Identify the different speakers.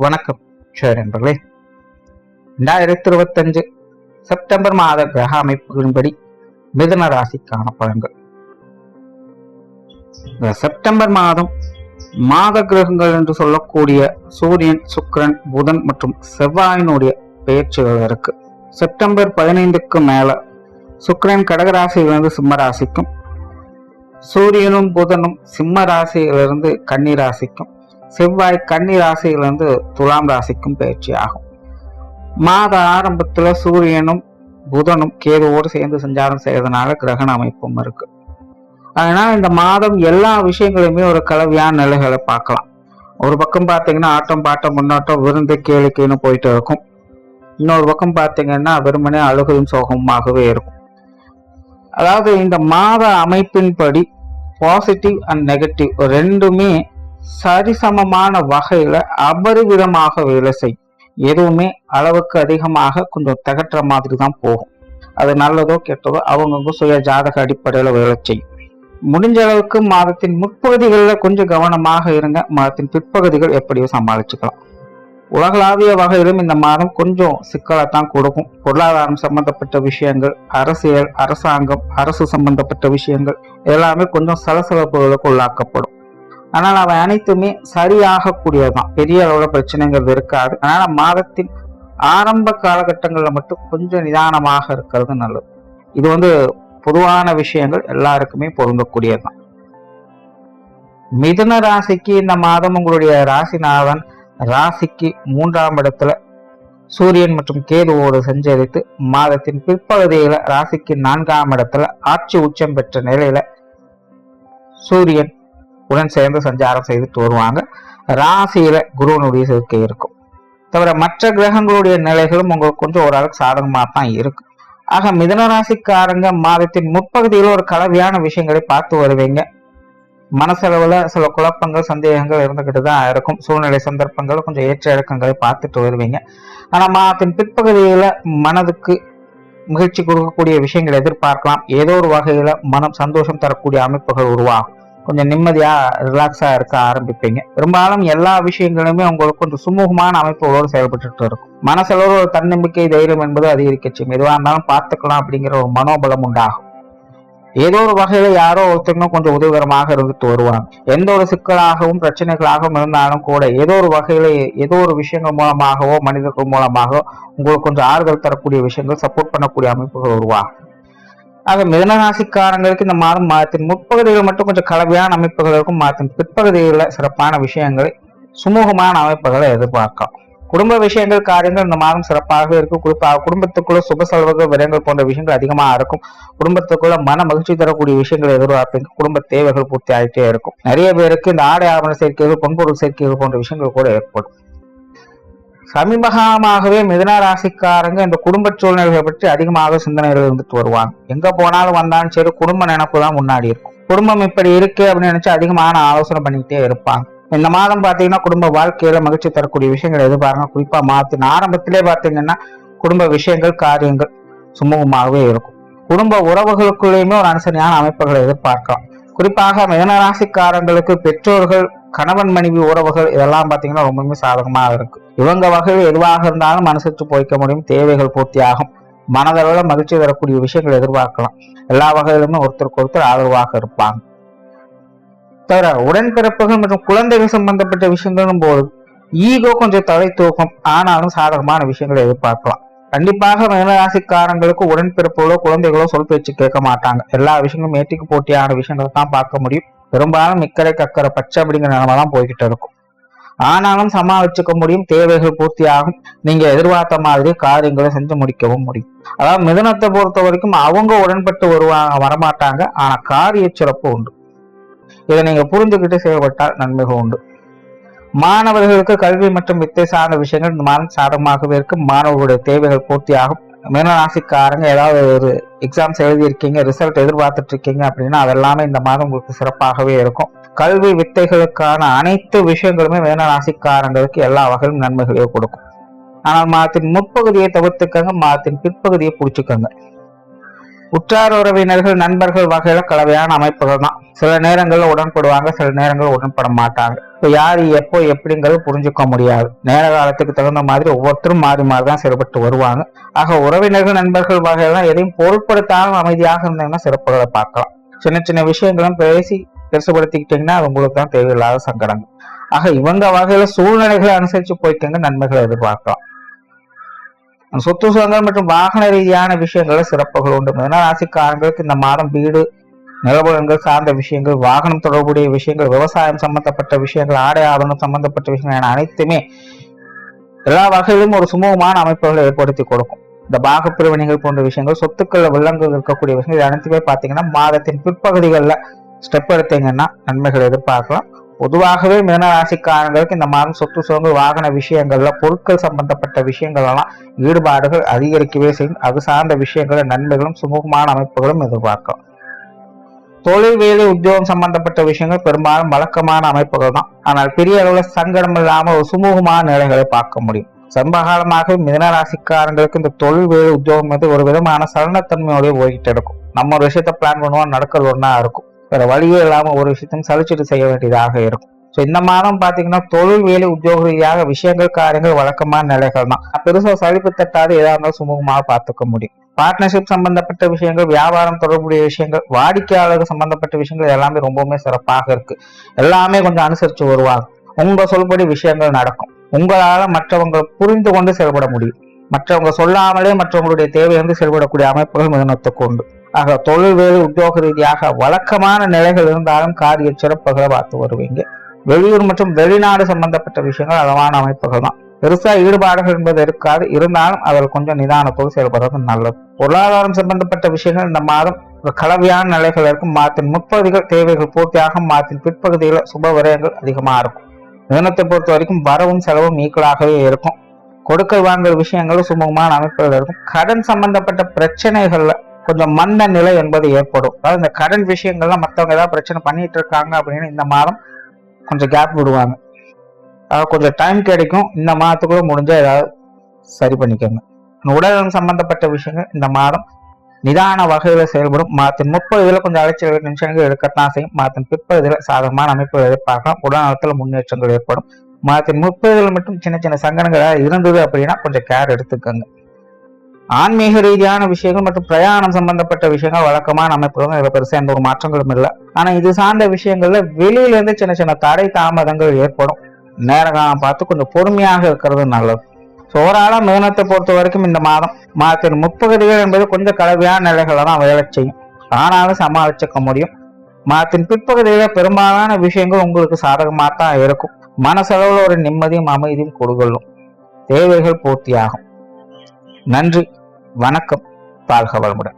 Speaker 1: வணக்கம் சரி நண்பர்களே. 2025 செப்டம்பர் மாத கிரக அமைப்புகளின்படி மிதுன ராசிக்கான பலன்கள். இந்த செப்டம்பர் மாதம் மாத கிரகங்கள் என்று சொல்லக்கூடிய சூரியன், சுக்கிரன், புதன் மற்றும் செவ்வாயினுடைய பெயர்ச்சிகள் இருக்கு. செப்டம்பர் 15க்கு மேல சுக்கிரன் கடகராசியிலிருந்து சிம்ம ராசிக்கும், சூரியனும் புதனும் சிம்ம ராசியிலிருந்து கன்னி ராசிக்கும், செவ்வாய் கன்னி ராசியிலிருந்து துலாம் ராசிக்கும் பயிற்சி ஆகும். மாத ஆரம்பத்துல சூரியனும் புதனும் கேதுவோடு சேர்ந்து சஞ்சாரம் செய்யறதுனால கிரகண அமைப்பும் இருக்கு. அதனால இந்த மாதம் எல்லா விஷயங்களுமே ஒரு கலவையான நிலைகளை பார்க்கலாம். ஒரு பக்கம் பார்த்தீங்கன்னா ஆட்டம் பாட்டம் முன்னோட்டம் விருந்து கேளிக்கைன்னு போயிட்டு இருக்கும். இன்னொரு பக்கம் பார்த்தீங்கன்னா வெறுமனே அழுகையும் சோகமாகவே இருக்கும். அதாவது இந்த மாத அமைப்பின்படி பாசிட்டிவ் அண்ட் நெகட்டிவ் ரெண்டுமே சரிசமமான வகையில அபரிவிதமாக வேலை செய்யும். எதுவுமே அளவுக்கு அதிகமாக கொஞ்சம் தகற்ற மாதிரி தான் போகும். அது நல்லதோ கெட்டதோ அவங்கவுங்க சுய ஜாதக அடிப்படையில வேலை செய்யும். முடிஞ்ச அளவுக்கு மாதத்தின் முற்பகுதிகளில் கொஞ்சம் கவனமாக இருங்க. மாதத்தின் பிற்பகுதிகள் எப்படியோ சமாளிச்சுக்கலாம். உலகளாவிய வகையிலும் இந்த மாதம் கொஞ்சம் சிக்கலைத்தான் கொடுக்கும். பொருளாதாரம் சம்பந்தப்பட்ட விஷயங்கள், அரசியல், அரசாங்கம், அரசு சம்பந்தப்பட்ட விஷயங்கள் எல்லாமே கொஞ்சம் சலசலப்புகளுக்கு உள்ளாக்கப்படும். ஆனால் அவை அனைத்துமே சரியாக கூடியதுதான். பெரிய அளவுல பிரச்சனைங்கிறது இருக்காது. அதனால மாதத்தின் ஆரம்ப காலகட்டங்கள்ல மட்டும் கொஞ்சம் நிதானமாக இருக்கிறது நல்லது. இது பொதுவான விஷயங்கள் எல்லாருக்குமே பொருந்தக்கூடியதுதான். மிதுன ராசிக்கு இந்த மாதம் உங்களுடைய ராசிநாதன் ராசிக்கு 3ஆம் இடத்துல சூரியன் மற்றும் கேதுவோடு சஞ்சரித்து மாதத்தின் பிற்பகுதியில ராசிக்கு 4ஆம் இடத்துல ஆட்சி உச்சம் பெற்ற நிலையில சூரியன் உடன் சேர்ந்து சஞ்சாரம் செய்துட்டு வருவாங்க. ராசியில குருவனுடைய சேர்க்கை இருக்கும். தவிர மற்ற கிரகங்களுடைய நிலைகளும் உங்களுக்கு கொஞ்சம் ஓரளவுக்கு சாதகமாக தான் இருக்கு. ஆக மிதுன ராசிக்காரங்க மாதத்தின் முற்பகுதியில் ஒரு கலவையான விஷயங்களை பார்த்து வருவீங்க. மனசளவுல சில குழப்பங்கள், சந்தேகங்கள் இருந்துகிட்டு தான் இருக்கும். சூழ்நிலை சந்தர்ப்பங்கள் கொஞ்சம் ஏற்ற இறக்கங்களை பார்த்துட்டு வருவீங்க. ஆனா மாதத்தின் பிற்பகுதியில மனதுக்கு மகிழ்ச்சி கொடுக்கக்கூடிய விஷயங்களை எதிர்பார்க்கலாம். ஏதோ ஒரு வகையில மனம் சந்தோஷம் தரக்கூடிய அமைப்புகள் உருவாகும். கொஞ்சம் நிம்மதியா ரிலாக்ஸா இருக்க ஆரம்பிப்பீங்க. பெரும்பாலும் எல்லா விஷயங்களுமே உங்களுக்கு கொஞ்சம் சுமூகமான அமைப்புகளோடு செயல்பட்டு இருக்கும். மனசளவு ஒரு தன்னம்பிக்கை, தைரியம் என்பது அதிகரிக்கச்சு. எதுவாக இருந்தாலும் பார்த்துக்கலாம் அப்படிங்கிற ஒரு மனோபலம் உண்டாகும். ஏதோ ஒரு வகையில யாரோ ஒருத்தரும் கொஞ்சம் உதவிகரமாக இருந்துட்டு வருவாங்க. எந்த ஒரு சிக்கலாகவும் பிரச்சனைகளாகவும் இருந்தாலும் கூட ஏதோ ஒரு வகையில ஏதோ ஒரு விஷயங்கள் மூலமாகவோ மனிதர்கள் மூலமாகவோ உங்களுக்கு கொஞ்சம் ஆறுதல் தரக்கூடிய விஷயங்கள், சப்போர்ட் பண்ணக்கூடிய அமைப்புகள் உருவாகும். ஆக மிதுனராசிக்காரங்களுக்கு இந்த மாதத்தின் முற்பகுதிகள் மட்டும் கொஞ்சம் கலவையான அமைப்புகள் இருக்கும். மாதத்தின் பிற்பகுதிகளில் சிறப்பான விஷயங்களை, சுமூகமான அமைப்புகளை எதிர்பார்க்கலாம். குடும்ப விஷயங்கள், காரியங்கள் இந்த மாதம் சிறப்பாகவே இருக்கும். குறிப்பாக குடும்பத்துக்குள்ள சுப செலவுகள், விரயங்கள் போன்ற விஷயங்கள் அதிகமாக இருக்கும். குடும்பத்துக்குள்ள மன மகிழ்ச்சி தரக்கூடிய விஷயங்கள் எதிர்பார்ப்பீங்க. குடும்ப தேவைகள் பூர்த்தி ஆகிட்டே இருக்கும். நிறைய பேருக்கு இந்த ஆடை ஆவண சேர்க்கைகள், பொன்பொருள் சேர்க்கைகள் போன்ற விஷயங்கள் கூட ஏற்படும். சமீபகாலமாகவே மிதுன ராசிக்காரங்க இந்த குடும்ப சூழ்நிலைகளை பற்றி அதிகமாக சிந்தனைகள் இருந்துட்டு வருவாங்க. எங்க போனாலும் வந்தாலும் சரி குடும்ப நினைப்பு தான் முன்னாடி இருக்கும். குடும்பம் இப்படி இருக்கு அப்படின்னு நினைச்சு அதிகமான ஆலோசனை பண்ணிக்கிட்டே இருப்பாங்க. இந்த மாதம் பாத்தீங்கன்னா குடும்ப வாழ்க்கையில மகிழ்ச்சி தரக்கூடிய விஷயங்கள் எதிர்பார்க்க. குறிப்பா மாதத்தின் ஆரம்பத்திலே பாத்தீங்கன்னா குடும்ப விஷயங்கள், காரியங்கள் சுமூகமாகவே இருக்கும். குடும்ப உறவுகளுக்குள்ளேயுமே ஒரு அனுசரியான அமைப்புகளை எதிர்பார்க்கலாம். குறிப்பாக மிதுன ராசிக்காரங்களுக்கு பெற்றோர்கள், கணவன் மனைவி உறவுகள் இதெல்லாம் பாத்தீங்கன்னா ரொம்பவுமே சாதகமாக இருக்கு. இவங்க வகையில் எதுவாக இருந்தாலும் மனசுக்கு போய்க்க முடியும். தேவைகள் பூர்த்தியாகும். மனதளவுல மகிழ்ச்சி தரக்கூடிய விஷயங்கள் எதிர்பார்க்கலாம். எல்லா வகையிலுமே ஒருத்தருக்கு ஒருத்தர் ஆதரவாக இருப்பாங்க. தவிர உடன்பிறப்புகள் மற்றும் குழந்தைகள் சம்பந்தப்பட்ட விஷயங்களும் போது ஈகோ கொஞ்சம் தலை தூக்கம். ஆனாலும் சாதகமான விஷயங்களை எதிர்பார்க்கலாம். கண்டிப்பாக மிதுனராசிக்காரங்களுக்கு உடன்பிறப்புகளோ குழந்தைகளோ சொல் பேச்சு கேட்க மாட்டாங்க. எல்லா விஷயங்களும் ஏற்றிக்கு போட்டியான விஷயங்களை தான் பார்க்க முடியும். பெரும்பாலும் இக்கரை கக்கரை பச்சை அப்படிங்கிற நிலைமை தான் போய்கிட்டு இருக்கும். ஆனாலும் சமாளிச்சுக்க முடியும். தேவைகள் பூர்த்தியாகும். நீங்க எதிர்பார்த்த மாதிரி காரியங்களை செஞ்சு முடிக்கவும் முடியும். அதாவது மிதுனத்தை பொறுத்த வரைக்கும் அவங்க உடன்பட்டு வரமாட்டாங்க. ஆனா காரிய சிறப்பு உண்டு. இதை நீங்க புரிஞ்சுக்கிட்டு செயல்பட்டால் நன்மைகள் உண்டு. மாணவர்களுக்கு கல்வி மற்றும் வித்தை சார்ந்த விஷயங்கள் இந்த மாதம் சாதகமாகவே இருக்கு. மாணவர்களுடைய தேவைகள் பூர்த்தியாகும். மிதுனராசிக்காரங்க ஏதாவது ஒரு எக்ஸாம்ஸ் எழுதியிருக்கீங்க, ரிசல்ட் எதிர்பார்த்துட்டு இருக்கீங்க அப்படின்னா அதெல்லாமே இந்த மாதம் உங்களுக்கு சிறப்பாகவே இருக்கும். கல்வி வித்தைகளுக்கான அனைத்து விஷயங்களுமே மிதுனராசிக்காரங்களுக்கு எல்லா வகையிலும் நன்மைகளையும் கொடுக்கும். ஆனால் மாதத்தின் முற்பகுதியை தவிர்த்துக்கங்க, மாதத்தின் பிற்பகுதியை பிடிச்சுக்கங்க. உற்றார் உறவினர்கள், நண்பர்கள் வகையில கலவையான அமைப்புகள் தான். சில நேரங்கள்ல உடன்படுவாங்க, சில நேரங்கள் உடன்பட மாட்டாங்க. இப்ப யாரு எப்போ எப்படிங்கிறது புரிஞ்சுக்க முடியாது. நேர காலத்துக்கு தகுந்த மாதிரி ஒவ்வொருத்தரும் மாறி மாறிதான் செயல்பட்டு வருவாங்க. ஆக உறவினர்கள் நண்பர்கள் வகையெல்லாம் எதையும் பொருட்படுத்தாமல் அமைதியாக இருந்தீங்கன்னா சிறப்புகளை பார்க்கலாம். சின்ன சின்ன விஷயங்களும் பேசி பெருசுபடுத்திக்கிட்டீங்கன்னா அது உங்களுக்கு தான் தேவையில்லாத சங்கடங்கள். ஆக இவங்க வகையில சூழ்நிலைகளை அனுசரிச்சு போய்க்கங்க, நன்மைகளை எதிர்பார்க்கலாம். சொத்து சுகங்கள் மற்றும் வாகன ரீதியான விஷயங்கள சிறப்புகள் உண்டு. ராசிக்காரங்களுக்கு இந்த மாதம் வீடு நிலபலன்கள் சார்ந்த விஷயங்கள், வாகனம் தொடர்புடைய விஷயங்கள், விவசாயம் சம்பந்தப்பட்ட விஷயங்கள், ஆடை ஆபரணம் சம்பந்தப்பட்ட விஷயங்கள் என அனைத்துமே எல்லா வகையிலும் ஒரு சுமூகமான அமைப்புகளை ஏற்படுத்தி கொடுக்கும். இந்த பாகப்பிரிவினைகள் போன்ற விஷயங்கள், சொத்துக்கள்ல விலங்கு இருக்கக்கூடிய விஷயங்கள் இது அனைத்துமே பாத்தீங்கன்னா மாதத்தின் பிற்பகுதிகளில் ஸ்டெப் எடுத்தீங்கன்னா நன்மைகள் எதிர்பார்க்கலாம். பொதுவாகவே மீனராசிக்காரங்களுக்கு இந்த மாதம் சொத்து சுகங்கள் வாகன விஷயங்கள்ல பொருட்கள் சம்பந்தப்பட்ட விஷயங்கள் எல்லாம் ஈடுபாடுகள் அதிகரிக்கவே செய்யும். அது சார்ந்த விஷயங்கள நன்மைகளும் சுமூகமான அமைப்புகளும் எதிர்பார்க்கலாம். தொழில் வேலை உத்தியோகம் சம்பந்தப்பட்ட விஷயங்கள் பெரும்பாலும் வழக்கமான அமைப்புகள் தான். ஆனால் பெரிய அளவில் சங்கடம் இல்லாமல் ஒரு சுமூகமான நிலைகளை பார்க்க முடியும். சமகாலமாக மிதனராசிக்காரங்களுக்கு இந்த தொழில் வேலை உத்தியோகம் வந்து ஒரு விதமான சலனத்தன்மையோடய போய்கிட்டு இருக்கும். நம்ம ஒரு விஷயத்த பிளான் பண்ணுவோம், நடக்கிறது ஒன்றா இருக்கும். வேற வழியே இல்லாம ஒரு விஷயத்தையும் சலிச்சுட்டு செய்ய வேண்டியதாக இருக்கும். ஸோ இந்த மாதம் பாத்தீங்கன்னா தொழில் வேலை உத்தியோக ரீதியாக விஷயங்கள் காரியங்கள் வழக்கமான நிலைகள் தான். பெருசா சலிப்பு தட்டாது எதா இருந்தாலும் சுமூகமாக பார்த்துக்க முடியும். பார்ட்னர்ஷிப் சம்பந்தப்பட்ட விஷயங்கள், வியாபாரம் தொடர்புடைய விஷயங்கள், வாடிக்கையாளர்கள் சம்பந்தப்பட்ட விஷயங்கள் எல்லாமே ரொம்பவுமே சிறப்பாக இருக்கு. எல்லாமே கொஞ்சம் அனுசரிச்சு வருவாங்க. உங்க சொல்படி விஷயங்கள் நடக்கும். உங்களால மற்றவங்க புரிந்து கொண்டு செயல்பட முடியும். மற்றவங்க சொல்லாமலே மற்றவங்களுடைய தேவை வந்து செயல்படக்கூடிய அமைப்புகள் மிதனத்துக்கு உண்டு. ஆக தொழில் வேலை உத்தியோக ரீதியாக வழக்கமான நிலைகள் இருந்தாலும் காரிய சிறப்புகளை பார்த்து வருவீங்க. வெளியூர் மற்றும் வெளிநாடு சம்பந்தப்பட்ட விஷயங்கள் அளவான அமைப்புகள் தான். பெருசா ஈடுபாடுகள் என்பது இருக்காது. இருந்தாலும் அதில் கொஞ்சம் நிதானத்தோடு செயல்படுறது நல்லது. பொருளாதாரம் சம்பந்தப்பட்ட விஷயங்கள் இந்த மாதம் கலவையான நிலைகள் இருக்கும். மாதத்தின் முற்பகுதிகள் தேவைகள் பூர்த்தியாகும். மாதத்தின் பிற்பகுதிகள் சுப விரயங்கள் அதிகமா இருக்கும். நிறுவனத்தை பொறுத்த வரைக்கும் வரவும் செலவும் ஈக்குவலாகவே இருக்கும். கொடுக்கல் வாங்கல் விஷயங்களும் சுமூகமான அமைப்புகள் இருக்கும். கடன் சம்பந்தப்பட்ட பிரச்சனைகள்ல கொஞ்சம் மந்த நிலை என்பது ஏற்படும். அதாவது இந்த கடன் விஷயங்கள்லாம் மற்றவங்க ஏதாவது பிரச்சனை பண்ணிட்டு இருக்காங்க அப்படின்னு இந்த மாதம் கொஞ்சம் கேப் விடுவாங்க. கொஞ்சம் டைம் கிடைக்கும். இந்த மாதத்துக்குள்ள முடிஞ்சா ஏதாவது சரி பண்ணிக்கோங்க. உடல்நலம் சம்பந்தப்பட்ட விஷயங்கள் இந்த மாதம் நிதான வகையில செயல்படும். மாதத்தின் 30 கொஞ்சம் அலைச்சல் நிமிஷங்கள் எடுக்கத்தான் செய்யும். மாதத்தின் பிற்பகுதியில சாதகமான அமைப்புகள் எதிர்பார்க்கலாம். உடல்நலத்துல முன்னேற்றங்கள் ஏற்படும். மாதத்தின் 30 மட்டும் சின்ன சின்ன சங்கடங்கள் இருந்தது அப்படின்னா கொஞ்சம் கேர் எடுத்துக்கோங்க. ஆன்மீக ரீதியான விஷயங்கள் மற்றும் பிரயாணம் சம்பந்தப்பட்ட விஷயங்கள் வழக்கமான அமைப்புகள் இதுல பெருசா எந்த ஒரு மாற்றங்களும் இல்லை. ஆனா இது சார்ந்த விஷயங்கள்ல வெளியில இருந்து சின்ன சின்ன தடை தாமதங்கள் ஏற்படும். நேரம் பார்த்து கொஞ்சம் பொறுமையாக இருக்கிறது நல்லது. ஓவராலா மிதனத்தை பொறுத்த வரைக்கும் இந்த மாதத்தின் முற்பகுதிகள் என்பது கொஞ்சம் கலவையான நிலைகளை தான் வேலை செய்யும். ஆனாலும் சமாளிச்சுக்க முடியும். மாதத்தின் பிற்பகுதியில பெரும்பாலான விஷயங்கள் உங்களுக்கு சாதகமாக தான் இருக்கும். மனசளவுல ஒரு நிம்மதியும் அமைதியும் கொடுக்கலும். தேவைகள் பூர்த்தியாகும். நன்றி, வணக்கம், வாழ்க வளமுடன்.